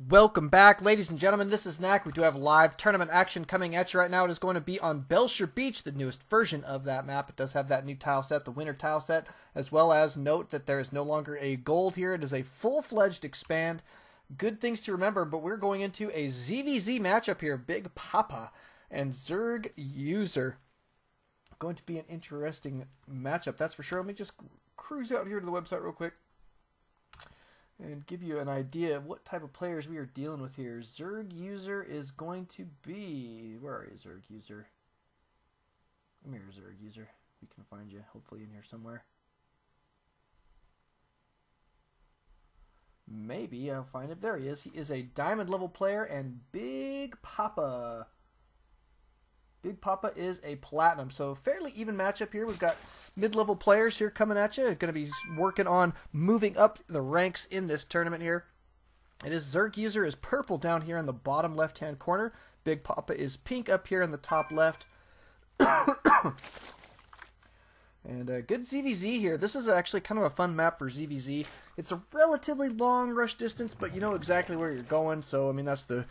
Welcome back, ladies and gentlemen. This is Knack. We do have live tournament action coming at you right now. It is going to be on Belcher Beach, the newest version of that map. It does have that new tile set, the winter tile set, as well as note that there is no longer a gold here. It is a full-fledged expand. Good things to remember, but we're going into a ZvZ matchup here. Biggpapaaa and ZerGuser. Going to be an interesting matchup, that's for sure. Let me just cruise out here to the website real quick and give you an idea of what type of players we are dealing with here. ZerGuser is going to be... Where are you, ZerGuser? Come here, ZerGuser. We can find you, hopefully, in here somewhere. Maybe I'll find him. There he is. He is a diamond level player, and Biggpapaaa is a platinum, so fairly even matchup here. We've got mid-level players here coming at you. Going to be working on moving up the ranks in this tournament here. It is ZerGuser is purple down here in the bottom left-hand corner. Biggpapaaa is pink up here in the top left. And good ZvZ here. This is actually kind of a fun map for ZvZ. It's a relatively long rush distance, but you know exactly where you're going. So I mean that's the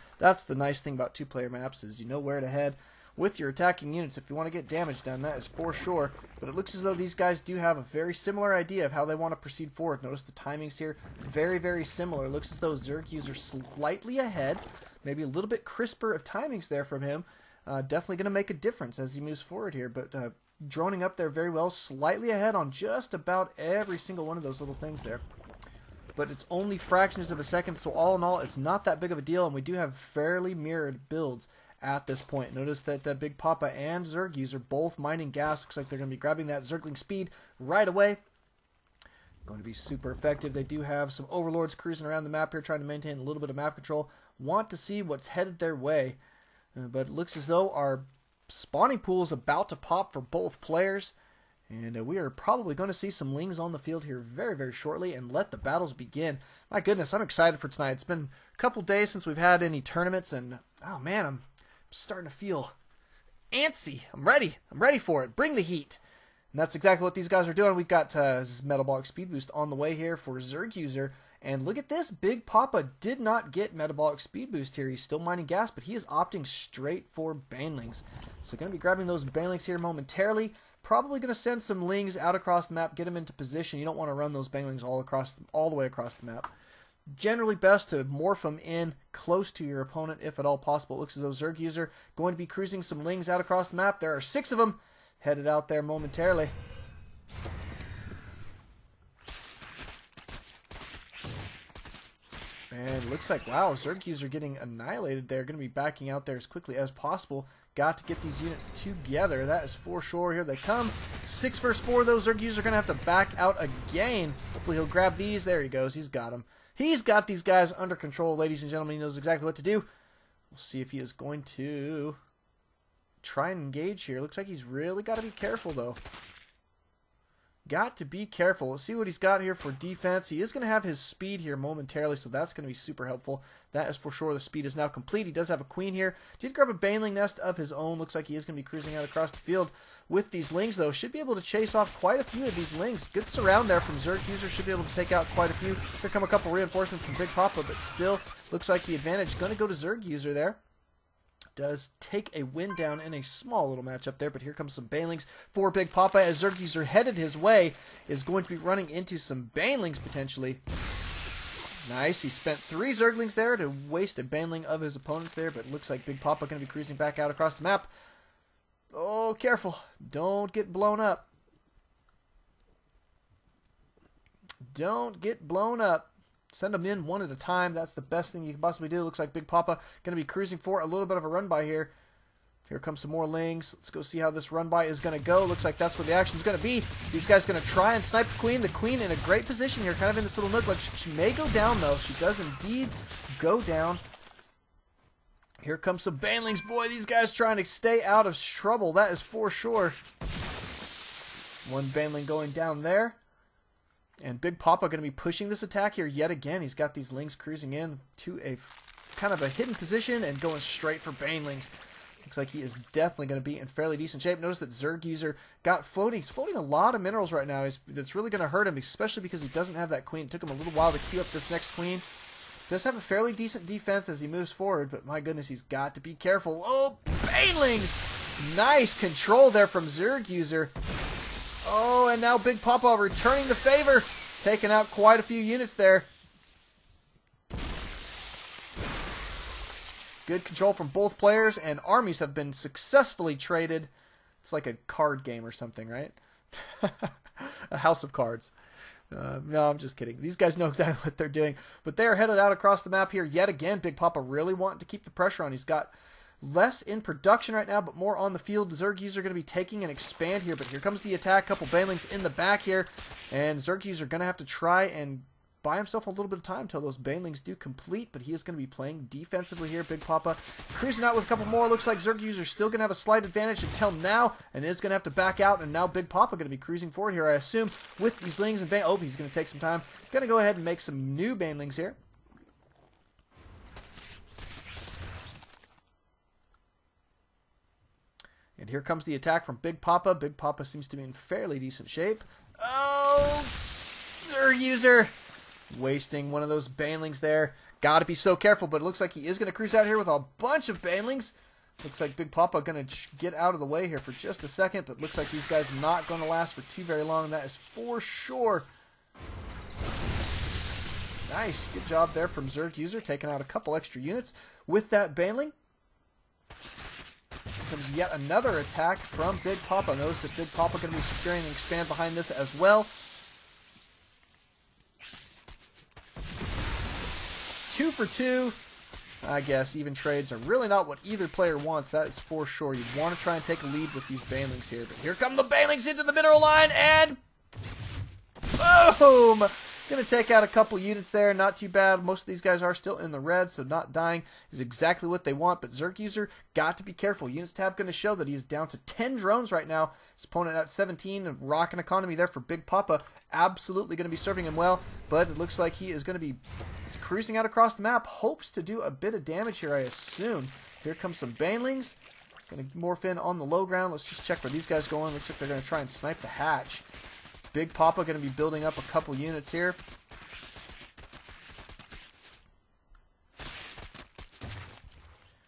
nice thing about two-player maps is you know where to head with your attacking units if you want to get damage done. That is for sure. But it looks as though these guys do have a very similar idea of how they want to proceed forward. Notice the timings here, very, very similar. It looks as though ZerGuser slightly ahead, maybe a little bit crisper of timings there from him. Definitely going to make a difference as he moves forward here. But droning up there very well, slightly ahead on just about every single one of those little things there. But it's only fractions of a second, so all in all, it's not that big of a deal, and we do have fairly mirrored builds at this point. Notice that Biggpapaaa and ZerGuser both mining gas. Looks like they're going to be grabbing that Zergling speed right away. Going to be super effective. They do have some overlords cruising around the map here, trying to maintain a little bit of map control. Want to see what's headed their way. But it looks as though our spawning pool is about to pop for both players. And we are probably going to see some lings on the field here very, very shortly and let the battles begin. My goodness, I'm excited for tonight. It's been a couple days since we've had any tournaments, and oh man, I'm starting to feel antsy. I'm ready for it. Bring the heat. And that's exactly what these guys are doing. We've got metabolic speed boost on the way here for ZerGuser. And look at this. Biggpapaaa did not get metabolic speed boost here. He's still mining gas, but he is opting straight for banelings. So going to be grabbing those banelings here momentarily. Probably going to send some lings out across the map, get them into position. You don't want to run those banelings all the way across the map. Generally best to morph them in close to your opponent if at all possible. It looks as though ZerGuser going to be cruising some lings out across the map. There are 6 of them headed out there momentarily. And it looks like, wow, ZerGuser getting annihilated there. Going to be backing out there as quickly as possible. Got to get these units together. That is for sure. Here they come. 6 versus 4, though. ZerGuser going to have to back out again. Hopefully he'll grab these. There he goes. He's got them. He's got these guys under control, ladies and gentlemen. He knows exactly what to do. We'll see if he is going to try and engage here. Looks like he's really got to be careful, though. Got to be careful. Let's see what he's got here for defense. He is going to have his speed here momentarily, so that's going to be super helpful. That is for sure. The speed is now complete. He does have a queen here. Did grab a baneling nest of his own. Looks like he is going to be cruising out across the field with these lings, though. Should be able to chase off quite a few of these lings. Good surround there from ZerGuser. Should be able to take out quite a few. Here come a couple reinforcements from Biggpapaaa, but still looks like the advantage is going to go to ZerGuser there. Does take a win down in a small little matchup there, but here comes some banelings for Biggpapaaa as ZerGuser headed his way is going to be running into some banelings potentially. Nice, he spent 3 zerglings there to waste a baneling of his opponents there, but it looks like Biggpapaaa going to be cruising back out across the map. Oh, careful, don't get blown up. Don't get blown up. Send them in one at a time. That's the best thing you can possibly do. Looks like Biggpapaaa going to be cruising for a little bit of a run by here. Here comes some more lings. Let's go see how this run by is going to go. Looks like that's where the action is going to be. These guys going to try and snipe the queen. The queen in a great position here, kind of in this little nook. Like she may go down, though. She does indeed go down. Here comes some banelings. Boy, these guys trying to stay out of trouble. That is for sure. One baneling going down there. And Biggpapaaa going to be pushing this attack here yet again. He's got these lings cruising in to a kind of a hidden position and going straight for banelings. Looks like he is definitely going to be in fairly decent shape. Notice that ZerGuser got floating. He's floating a lot of minerals right now. That's really going to hurt him, especially because he doesn't have that queen. It took him a little while to queue up this next queen. Does have a fairly decent defense as he moves forward, but my goodness, he's got to be careful. Oh, banelings! Nice control there from ZerGuser. Oh, and now Biggpapaaa returning the favor, taking out quite a few units there. Good control from both players, and armies have been successfully traded. It's like a card game or something, right? A house of cards. No, I'm just kidding. These guys know exactly what they're doing. But they are headed out across the map here yet again. Biggpapaaa really wanting to keep the pressure on. He's got less in production right now, but more on the field. ZerGuser going to be taking and expand here. But here comes the attack. Couple banelings in the back here. And ZerGuser going to have to try and buy himself a little bit of time until those banelings do complete, but he is going to be playing defensively here. Biggpapaaa cruising out with a couple more. Looks like ZerGuser still going to have a slight advantage until now, and is going to have to back out, and now Biggpapaaa going to be cruising forward here, I assume, with these lings and oh, he's going to take some time. Going to go ahead and make some new banelings here. And here comes the attack from Biggpapaaa. Biggpapaaa seems to be in fairly decent shape. Oh, ZerGuser wasting one of those banelings there. Got to be so careful, but it looks like he is going to cruise out here with a bunch of banelings. Looks like Biggpapaaa going to get out of the way here for just a second, but looks like these guys are not going to last for too very long. That is for sure. Nice. Good job there from ZerGuser, taking out a couple extra units with that baneling. Comes yet another attack from Biggpapaaa. Notice that Biggpapaaa going to be securing and expand behind this as well. 2 for 2. I guess even trades are really not what either player wants. That is for sure. You want to try and take a lead with these banelings here. But here come the banelings into the mineral line, and boom! Going to take out a couple units there. Not too bad. Most of these guys are still in the red, so not dying is exactly what they want. But ZerGuser got to be careful. Units tab going to show that he is down to 10 drones right now. His opponent at 17. And rocking economy there for Biggpapaaa. Absolutely going to be serving him well. But it looks like he is going to be cruising out across the map. Hopes to do a bit of damage here, I assume. Here comes some banelings. Going to morph in on the low ground. Let's just check where these guys going. Looks like they're going to try and snipe the hatch. Biggpapaaa going to be building up a couple units here.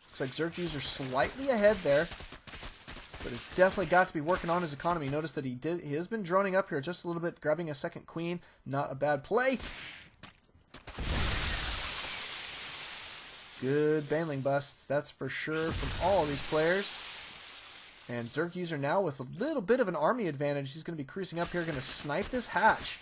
Looks like ZerGuser slightly ahead there, but it's definitely got to be working on his economy. Notice that he has been droning up here just a little bit, grabbing a second queen. Not a bad play. Good baneling busts, that's for sure, from all of these players. And ZerGuser now with a little bit of an army advantage. He's going to be cruising up here, going to snipe this hatch.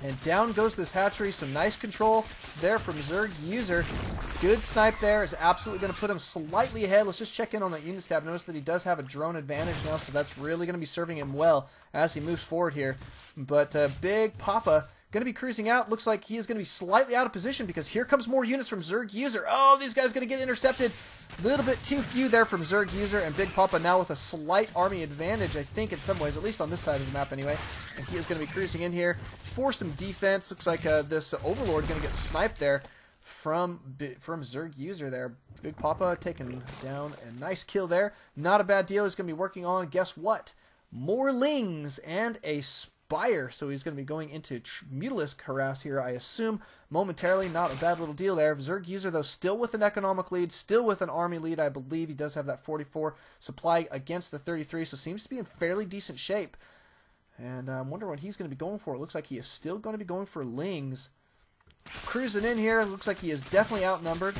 And down goes this hatchery. Some nice control there from ZerGuser. Good snipe there is absolutely going to put him slightly ahead. Let's just check in on that unit tab. Notice that he does have a drone advantage now, so that's really going to be serving him well as he moves forward here. But Biggpapaaa going to be cruising out. Looks like he is going to be slightly out of position because here comes more units from ZerGuser. Oh, these guys going to get intercepted. A little bit too few there from ZerGuser, and Biggpapaaa now with a slight army advantage, I think, in some ways, at least on this side of the map anyway. And he is going to be cruising in here for some defense. Looks like this Overlord going to get sniped there from ZerGuser there. Biggpapaaa taking down a nice kill there. Not a bad deal. He's going to be working on, guess what? More lings and a spire. So he's going to be going into Mutalisk harass here, I assume, momentarily. Not a bad little deal there. ZerGuser, though, still with an economic lead, still with an army lead, I believe. He does have that 44 supply against the 33, so seems to be in fairly decent shape. And I wonder what he's going to be going for. It looks like he is still going to be going for lings. Cruising in here. Looks like he is definitely outnumbered.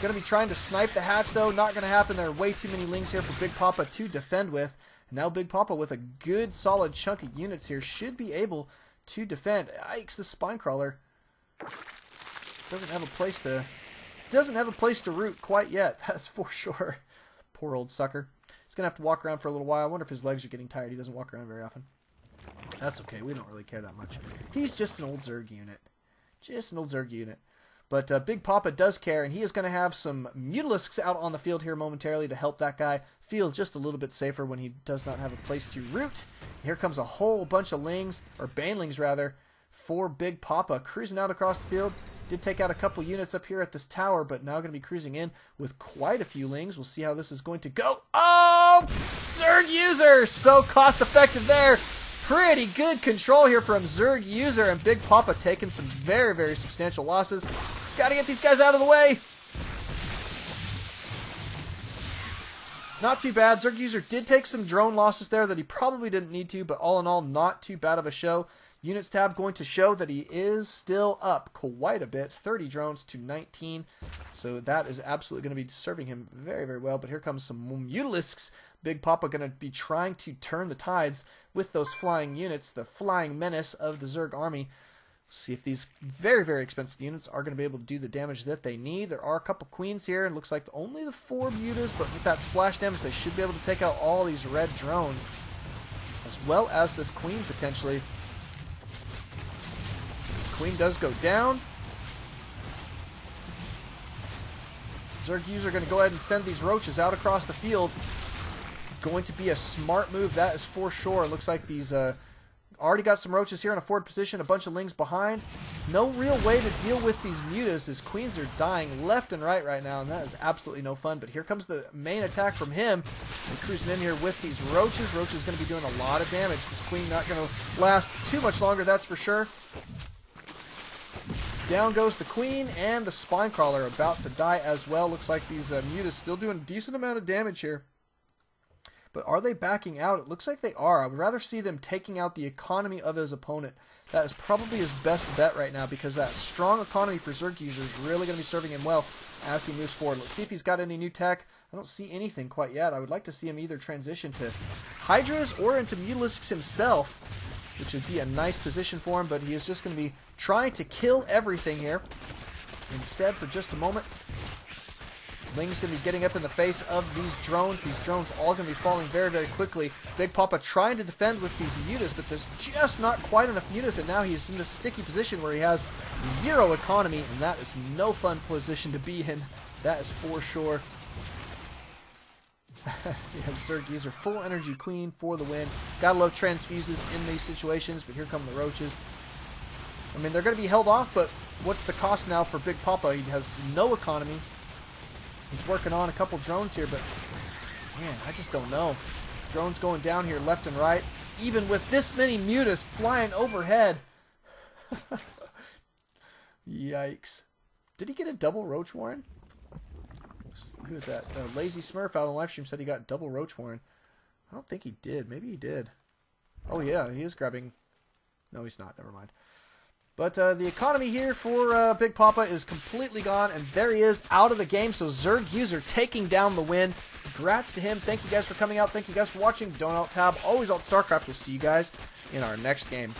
Going to be trying to snipe the hatch, though. Not going to happen. There are way too many lings here for Biggpapaaa to defend with. And now Biggpapaaa with a good solid chunk of units here should be able to defend. Yikes, the spine crawler doesn't have a place to root quite yet. That's for sure. Poor old sucker. He's going to have to walk around for a little while. I wonder if his legs are getting tired. He doesn't walk around very often. That's okay. We don't really care that much. He's just an old Zerg unit. Just an old Zerg unit. But Biggpapaaa does care, and he is going to have some Mutalisks out on the field here momentarily to help that guy feel just a little bit safer when he does not have a place to root. Here comes a whole bunch of lings, or banelings rather, for Biggpapaaa, cruising out across the field. Did take out a couple units up here at this tower, but now going to be cruising in with quite a few lings. We'll see how this is going to go. Oh! ZerGuser! So cost effective there. Pretty good control here from ZerGuser, and Biggpapaaa taking some very, very substantial losses. Got to get these guys out of the way. Not too bad. ZerGuser did take some drone losses there that he probably didn't need to, but all in all, not too bad of a show. Units tab going to show that he is still up quite a bit, 30 drones to 19. So that is absolutely going to be serving him very, very well. But here comes some Mutalisks. Biggpapaaa going to be trying to turn the tides with those flying units, the flying menace of the Zerg army. See if these very, very expensive units are going to be able to do the damage that they need. There are a couple queens here, and looks like only the 4 mutas, but with that splash damage, they should be able to take out all these red drones, as well as this queen potentially. Queen does go down. ZerGuser going to go ahead and send these roaches out across the field. Going to be a smart move, that is for sure. It looks like these already got some roaches here in a forward position, a bunch of lings behind. No real way to deal with these mutas as queens are dying left and right now, and that is absolutely no fun. But here comes the main attack from him. We're cruising in here with these roaches. Roaches going to be doing a lot of damage. This queen not going to last too much longer, that's for sure. Down goes the queen, and the spine crawler about to die as well. Looks like these mutas still doing a decent amount of damage here. But are they backing out? It looks like they are. I would rather see them taking out the economy of his opponent. That is probably his best bet right now, because that strong economy for ZerGuser is really going to be serving him well as he moves forward. Let's see if he's got any new tech. I don't see anything quite yet. I would like to see him either transition to Hydras or into Mutalisks himself, which would be a nice position for him, but he is just going to be trying to kill everything here. Instead, for just a moment, Ling's going to be getting up in the face of these drones. These drones all going to be falling very, very quickly. Biggpapaaa trying to defend with these mutas, but there's just not quite enough mutas, and now he's in this sticky position where he has 0 economy, and that is no fun position to be in. That is for sure. He has ZerGuser, full energy queen for the win. Gotta love transfuses in these situations, but here come the roaches. I mean, they're going to be held off, but what's the cost now for Biggpapaaa? He has no economy. He's working on a couple drones here, but man, I just don't know. Drones going down here left and right, even with this many mutas flying overhead. Yikes. Did he get a double roach warren? Who is that? Lazy Smurf out on live stream said he got double roach warren. I don't think he did. Maybe he did. Oh yeah, he is grabbing. No, he's not. Never mind. But the economy here for Biggpapaaa is completely gone, and there he is out of the game. So ZerGuser taking down the win. Congrats to him. Thank you guys for coming out. Thank you guys for watching. Don't alt tab. Always alt Starcraft. We'll see you guys in our next game.